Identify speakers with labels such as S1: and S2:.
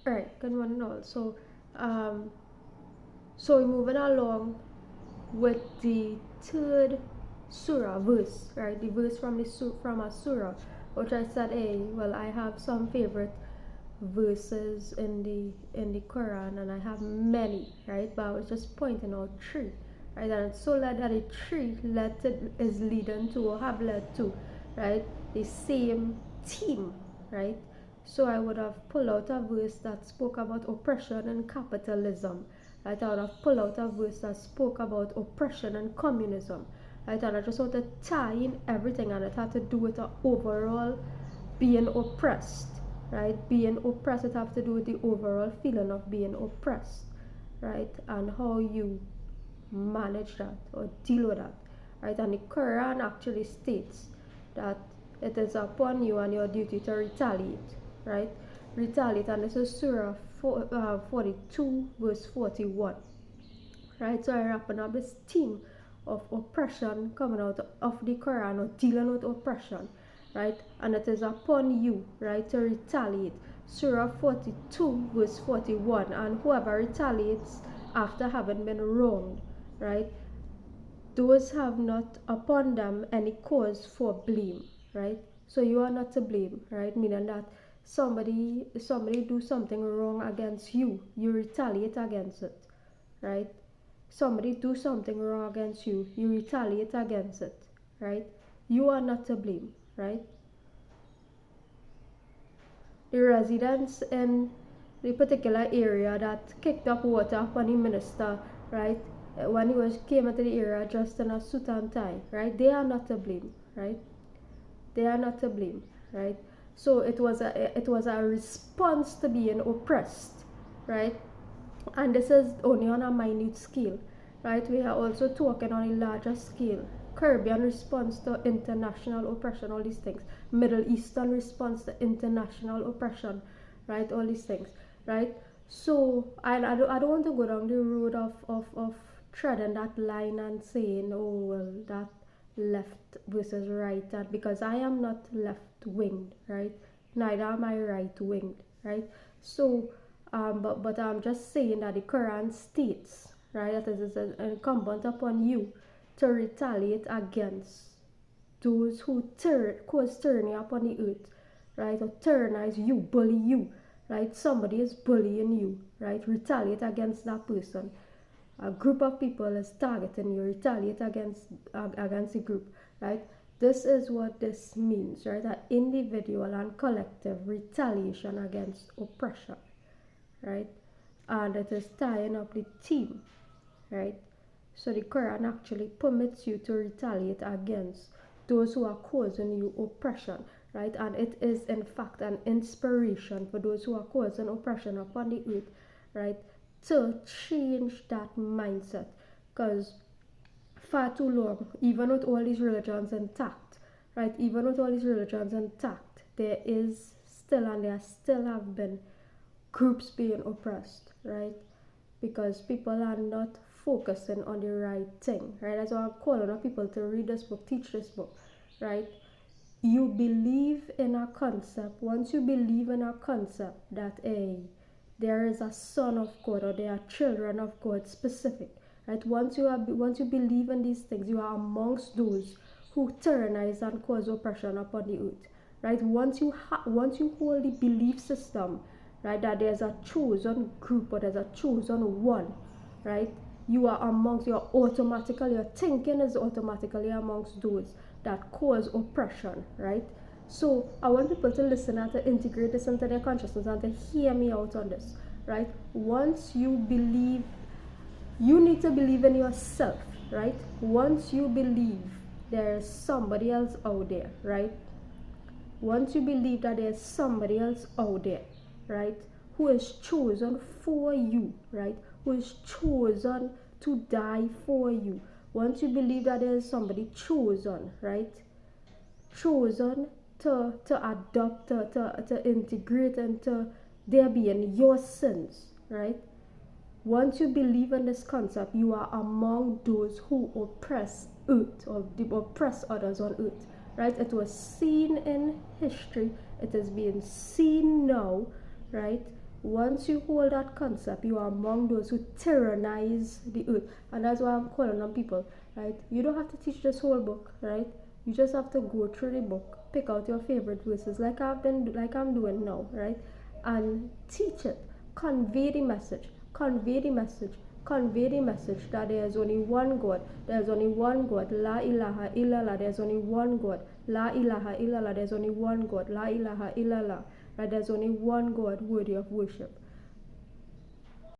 S1: Alright, good morning all. So we're moving along with the third surah verse, right? The verse from a surah, which I said, hey, well, I have some favorite verses in the Quran, and I have many, right? But I was just pointing out three, right? And it's so that the three is leading to, or have led to, right, the same theme, right? So I would have pulled out a verse that spoke about oppression and capitalism. Right? I would have pulled out a verse that spoke about oppression and communism. Right? And I just want to tie in everything, and it had to do with the overall being oppressed. Right? Being oppressed, it have to do with the overall feeling of being oppressed. Right? And how you manage that or deal with that. Right? And the Quran actually states that it is upon you and your duty to retaliate, right? Retaliate, and this is Surah 42, verse 41, right? So I wrapping up this theme of oppression coming out of the Quran, or dealing with oppression, right? And it is upon you, right, to retaliate. Surah 42, verse 41, and whoever retaliates after having been wronged, right, those have not upon them any cause for blame, right? So you are not to blame, right? Meaning that somebody do something wrong against you, you retaliate against it, right? Somebody do something wrong against you, you retaliate against it, right? You are not to blame, right? The residents in the particular area that kicked up water upon the minister, right, when he came into the area dressed in a suit and tie, right, they are not to blame, right? They are not to blame, right? So it was a response to being oppressed, right? And this is only on a minute scale, right? We are also talking on a larger scale. Caribbean response to international oppression, all these things. Middle Eastern response to international oppression, right? All these things, right? So I don't want to go down the road of treading that line and saying, oh, well, that left versus right, that because I am not left winged, right? Neither am I right winged, right? So but I'm just saying that the Quran states, right, that it is incumbent upon you to retaliate against those who cause tyranny upon the earth, right, or tyrannize you, bully you, right? Somebody is bullying you, right? Retaliate against that person. A group of people is targeting you, retaliate against the group, right? This is what this means, right? That individual and collective retaliation against oppression, right? And it is tying up the theme, right? So the Quran actually permits you to retaliate against those who are causing you oppression, right? And it is in fact an inspiration for those who are causing oppression upon the earth, right, to change that mindset. Because far too long, even with all these religions intact, right, even with all these religions intact, there is still, and there still have been groups being oppressed, right? Because people are not focusing on the right thing, right? That's why I'm calling on people to read this book, teach this book, right? You believe in a concept. Once you believe in a concept that there is a son of God, or there are children of God specific, right? Once you believe in these things, you are amongst those who tyrannize and cause oppression upon the earth, right? Once you hold the belief system, right, that there's a chosen group or there's a chosen one, right, your thinking is automatically amongst those that cause oppression, right? So I want people to listen and to integrate this into their consciousness and to hear me out on this, right? Once you believe, you need to believe in yourself, right? Once you believe there is somebody else out there, right? Once you believe that there's somebody else out there, right, who is chosen for you, right, who is chosen to die for you. Once you believe that there is somebody chosen, right, chosen to adopt, to integrate into their being your sins, right? Once you believe in this concept, you are among those who oppress earth, or oppress others on earth, right? It was seen in history, it is being seen now, right? Once you hold that concept, you are among those who tyrannize the earth. And that's why I'm calling on people, right? You don't have to teach this whole book, right? You just have to go through the book, pick out your favorite verses, like I'm doing now, right? And teach it. Convey the message. Convey the message. Convey the message that there is only one God. There is only one God. La ilaha illallah. There's only one God. La ilaha illallah. There's only one God. La ilaha illallah. Right? There's only one God worthy of worship.